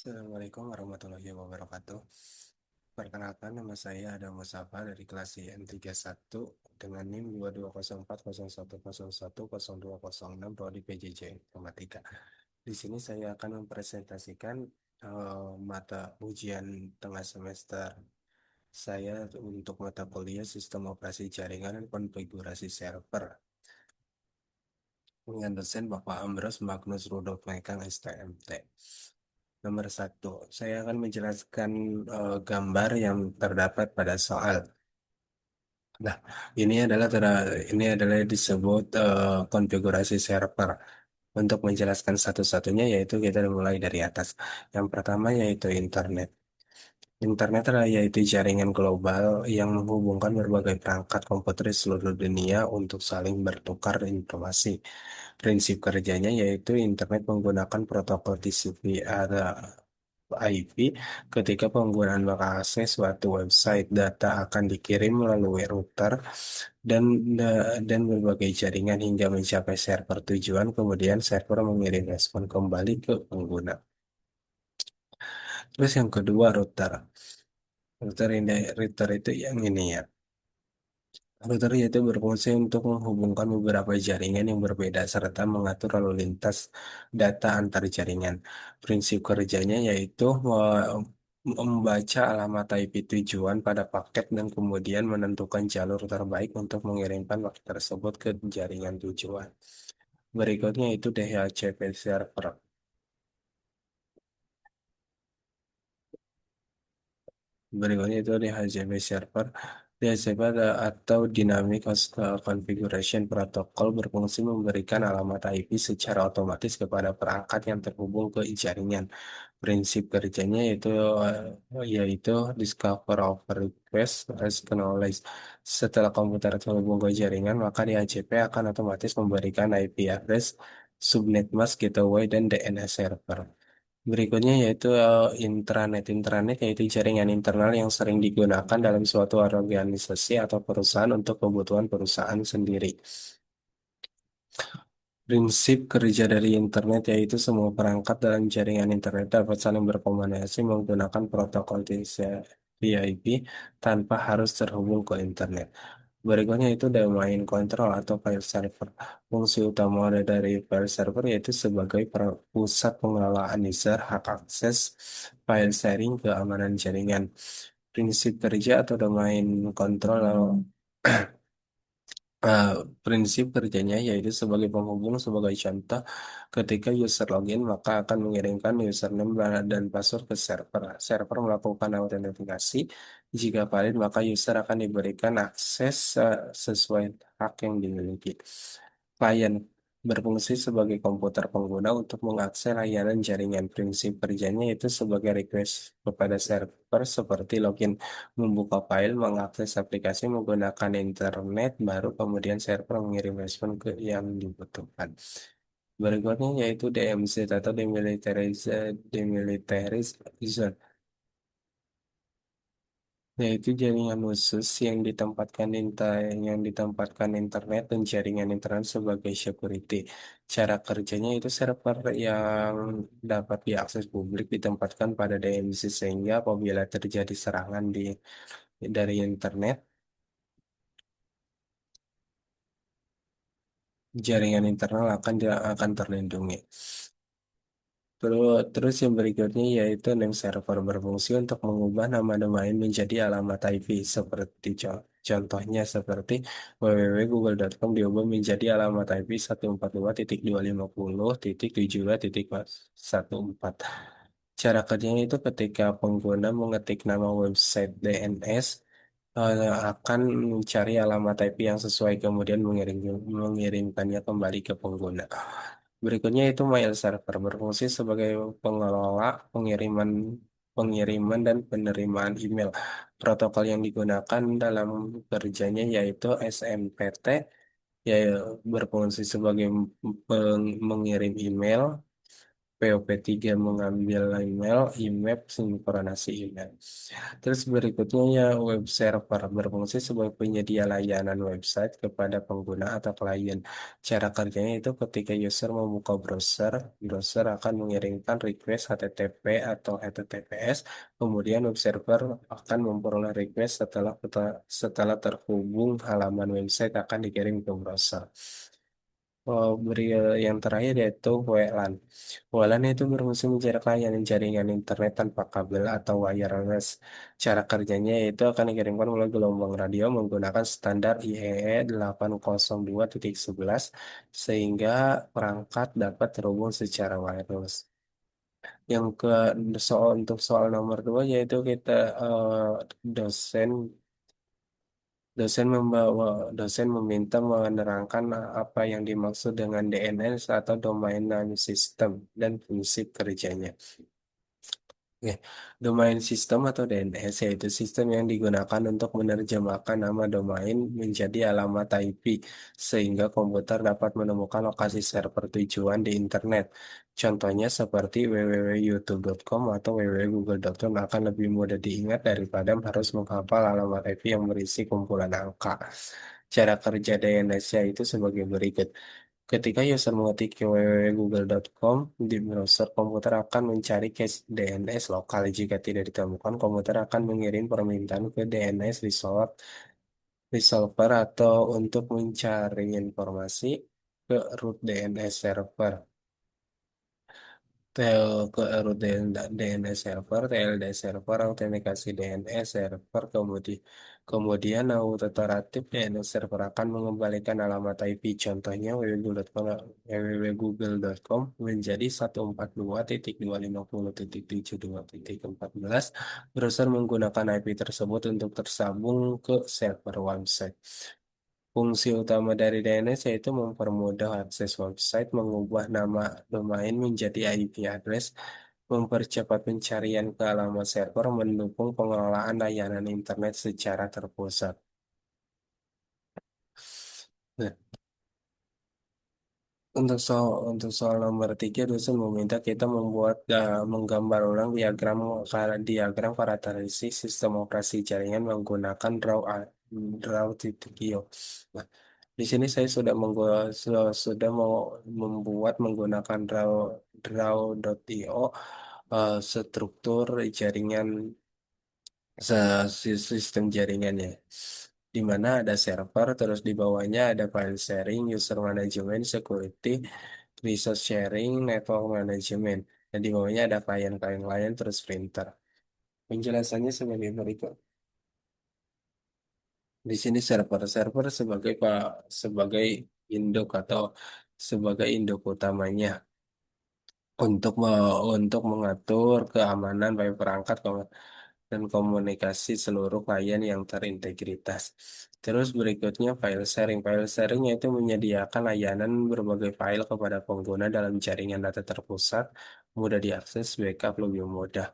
Assalamualaikum warahmatullahi wabarakatuh. Perkenalkan, nama saya Adam Musafa dari kelas IN31 dengan NIM 220401010206 Prodi PJJ Informatika. Di sini saya akan mempresentasikan mata ujian tengah semester saya untuk mata kuliah Sistem Operasi Jaringan dan Konfigurasi Server dengan dosen Bapak Ambrose Magnus Rudolf Mekang STMT. Nomor satu, saya akan menjelaskan gambar yang terdapat pada soal. Nah, ini adalah disebut konfigurasi server. Untuk menjelaskan satu-satunya yaitu kita mulai dari atas. Yang pertama yaitu internet. Internet adalah yaitu jaringan global yang menghubungkan berbagai perangkat komputer di seluruh dunia untuk saling bertukar informasi. Prinsip kerjanya yaitu internet menggunakan protokol TCP atau IP. Ketika penggunaan mengakses suatu website, data akan dikirim melalui router dan dan berbagai jaringan hingga mencapai server tujuan. Kemudian server mengirim respon kembali ke pengguna. Terus yang kedua router. Router itu yang ini ya. Router yaitu berfungsi untuk menghubungkan beberapa jaringan yang berbeda serta mengatur lalu lintas data antar jaringan. Prinsip kerjanya yaitu membaca alamat IP tujuan pada paket dan kemudian menentukan jalur terbaik untuk mengirimkan paket tersebut ke jaringan tujuan. Berikutnya itu DHCP server. Berikutnya itu DHCP server. DHCP atau Dynamic Host Configuration Protocol berfungsi memberikan alamat IP secara otomatis kepada perangkat yang terhubung ke jaringan. Prinsip kerjanya yaitu discover over request as acknowledge. Setelah komputer terhubung ke jaringan, maka DHCP akan otomatis memberikan IP address, subnet mask, gateway, dan DNS server. Berikutnya yaitu intranet. Intranet yaitu jaringan internal yang sering digunakan dalam suatu organisasi atau perusahaan untuk kebutuhan perusahaan sendiri. Prinsip kerja dari internet yaitu semua perangkat dalam jaringan internet dapat saling berkomunikasi menggunakan protokol TCP/IP tanpa harus terhubung ke internet. Berikutnya itu domain control atau file server. Fungsi utama dari file server yaitu sebagai pusat pengelolaan user, hak akses, file sharing, keamanan jaringan. Prinsip kerja atau domain control eh, prinsip kerjanya yaitu sebagai penghubung. Sebagai contoh, ketika user login maka akan mengirimkan username dan password ke server. Server melakukan autentikasi. Jika valid maka user akan diberikan akses sesuai hak yang dimiliki. Klien berfungsi sebagai komputer pengguna untuk mengakses layanan jaringan. Prinsip kerjanya itu sebagai request kepada server seperti login, membuka file, mengakses aplikasi menggunakan internet, baru kemudian server mengirim respon ke yang dibutuhkan. Berikutnya yaitu DMZ atau Demilitarized, yaitu jaringan khusus yang ditempatkan internet dan jaringan internet sebagai security. Cara kerjanya itu server yang dapat diakses publik ditempatkan pada DMZ sehingga apabila terjadi serangan dari internet, jaringan internal akan terlindungi. Terus yang berikutnya yaitu name server berfungsi untuk mengubah nama domain menjadi alamat IP seperti contohnya seperti www.google.com diubah menjadi alamat IP 142.250.72.14. Cara kerjanya itu ketika pengguna mengetik nama website DNS akan mencari alamat IP yang sesuai kemudian mengirimkannya kembali ke pengguna. Berikutnya itu mail server berfungsi sebagai pengelola pengiriman dan penerimaan email. Protokol yang digunakan dalam kerjanya yaitu SMPT, yaitu berfungsi sebagai mengirim email POP3 mengambil email, IMAP sinkronasi email. Terus berikutnya ya web server berfungsi sebagai penyedia layanan website kepada pengguna atau klien. Cara kerjanya itu ketika user membuka browser, browser akan mengirimkan request HTTP atau HTTPS, kemudian web server akan memperoleh request setelah terhubung halaman website akan dikirim ke browser. Yang terakhir yaitu WLAN. WLAN itu berfungsi menjadi layanan jaringan internet tanpa kabel atau wireless. Cara kerjanya yaitu akan dikirimkan melalui gelombang radio menggunakan standar IEEE 802.11 sehingga perangkat dapat terhubung secara wireless. Yang ke untuk soal nomor dua yaitu kita dosen dosen meminta menerangkan apa yang dimaksud dengan DNS atau Domain Name System dan fungsi kerjanya. Ya, domain sistem atau DNS yaitu sistem yang digunakan untuk menerjemahkan nama domain menjadi alamat IP sehingga komputer dapat menemukan lokasi server tujuan di internet. Contohnya seperti www.youtube.com atau www.google.com akan lebih mudah diingat daripada harus menghafal alamat IP yang berisi kumpulan angka. Cara kerja DNS yaitu sebagai berikut. Ketika user mengetik ke www.google.com di browser, komputer akan mencari cache DNS lokal. Jika tidak ditemukan, komputer akan mengirim permintaan ke DNS resolver atau untuk mencari informasi ke root DNS server. Ke root DNS server, TLD server, autentikasi DNS server, kemudian authoritative DNS server akan mengembalikan alamat IP. Contohnya www.google.com menjadi 142.250.72.14. Browser menggunakan IP tersebut untuk tersambung ke server website. Fungsi utama dari DNS yaitu mempermudah akses website, mengubah nama domain menjadi IP address, mempercepat pencarian ke alamat server, mendukung pengelolaan layanan internet secara terpusat. Nah, untuk soal nomor tiga, dosen meminta kita menggambar ulang diagram karakteristik sistem operasi jaringan menggunakan draw.io. Nah, di sini saya sudah mau membuat menggunakan draw.io struktur jaringan sistem jaringannya, di mana ada server, terus di bawahnya ada file sharing, user management, security, resource sharing, network management, dan di bawahnya ada klien-klien lain, terus printer. Penjelasannya sebagai berikut. Di sini server sebagai induk atau sebagai induk utamanya untuk mengatur keamanan baik perangkat dan komunikasi seluruh klien yang terintegritas. Terus berikutnya file sharing. File sharing yaitu menyediakan layanan berbagai file kepada pengguna dalam jaringan data terpusat, mudah diakses, backup lebih mudah.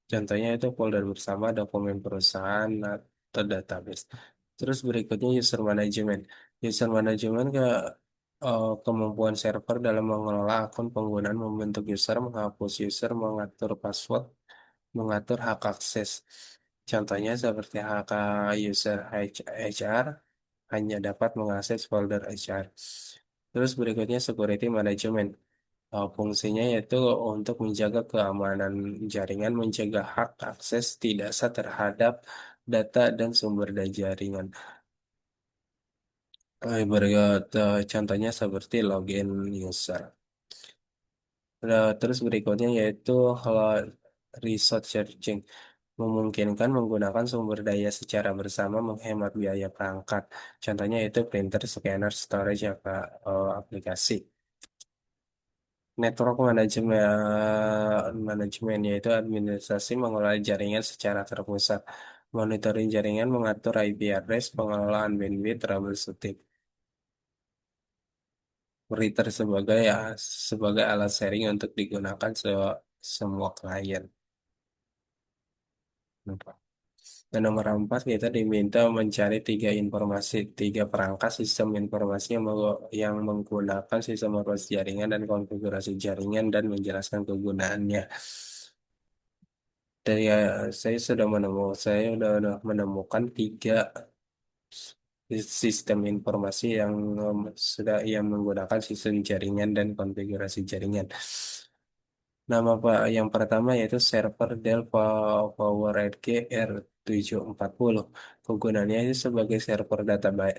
Contohnya itu folder bersama, dokumen perusahaan, atau database. Terus berikutnya user management. User management kemampuan server dalam mengelola akun penggunaan, membentuk user, menghapus user, mengatur password, mengatur hak akses. Contohnya seperti hak user HR hanya dapat mengakses folder HR. Terus berikutnya security management. Fungsinya yaitu untuk menjaga keamanan jaringan, mencegah hak akses tidak sah terhadap data dan sumber dari jaringan. Contohnya seperti login user. Terus berikutnya yaitu kalau resource searching memungkinkan menggunakan sumber daya secara bersama menghemat biaya perangkat. Contohnya itu printer, scanner, storage, aplikasi. Network manajemen yaitu administrasi mengelola jaringan secara terpusat. Monitoring jaringan mengatur IP address, pengelolaan bandwidth, troubleshooting. Router sebagai alat sharing untuk digunakan semua klien. Lupa. Dan nomor 4 kita diminta mencari tiga perangkat sistem informasi yang menggunakan sistem operasi jaringan dan konfigurasi jaringan dan menjelaskan kegunaannya. Dan ya, saya sudah menemukan tiga sistem informasi yang menggunakan sistem jaringan dan konfigurasi jaringan. Nama Pak yang pertama yaitu server Dell PowerEdge R740. Kegunaannya itu sebagai server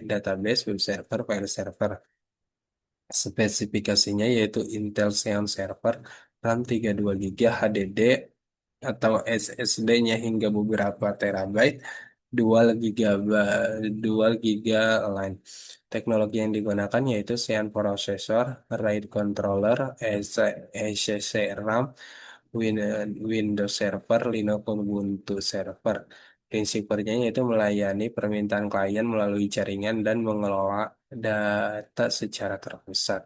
database, web server, file server. Spesifikasinya yaitu Intel Xeon Server, RAM 32 GB HDD atau SSD-nya hingga beberapa terabyte, dual giga line. Teknologi yang digunakan yaitu Xeon Processor, RAID Controller, ECC RAM, Windows Server, Linux Ubuntu Server. Prinsip kerjanya yaitu melayani permintaan klien melalui jaringan dan mengelola data secara terpusat.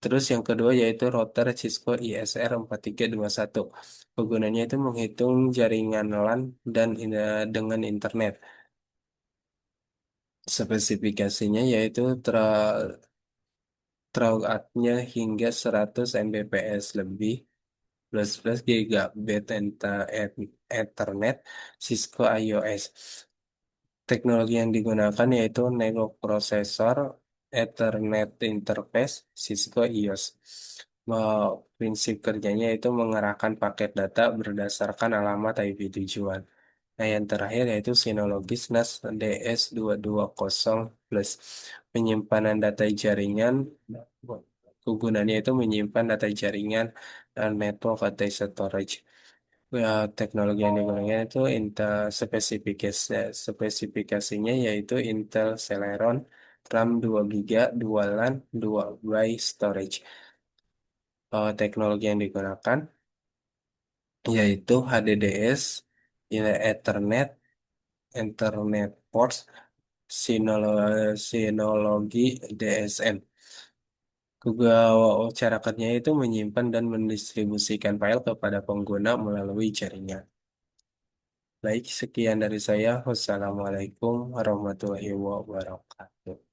Terus yang kedua yaitu router Cisco ISR 4321. Kegunaannya itu menghitung jaringan LAN dan dengan internet. Spesifikasinya yaitu throughput-nya hingga 100 Mbps lebih plus gigabit Ethernet Cisco iOS. Teknologi yang digunakan yaitu Nego Processor, Ethernet Interface, Cisco iOS. Prinsip kerjanya itu mengarahkan paket data berdasarkan alamat IP tujuan. Nah, yang terakhir yaitu Synology NAS DS220 Plus. Penyimpanan data jaringan, kegunaannya itu menyimpan data jaringan dan network atau storage. Teknologi yang digunakan itu spesifikasinya yaitu Intel Celeron RAM 2 GB, 2 LAN, 2 by storage. Teknologi yang digunakan yaitu HDDS, Ethernet, Ethernet ports, Synology DSN. Juga cara kerjanya itu menyimpan dan mendistribusikan file kepada pengguna melalui jaringan. Baik, sekian dari saya. Wassalamualaikum warahmatullahi wabarakatuh.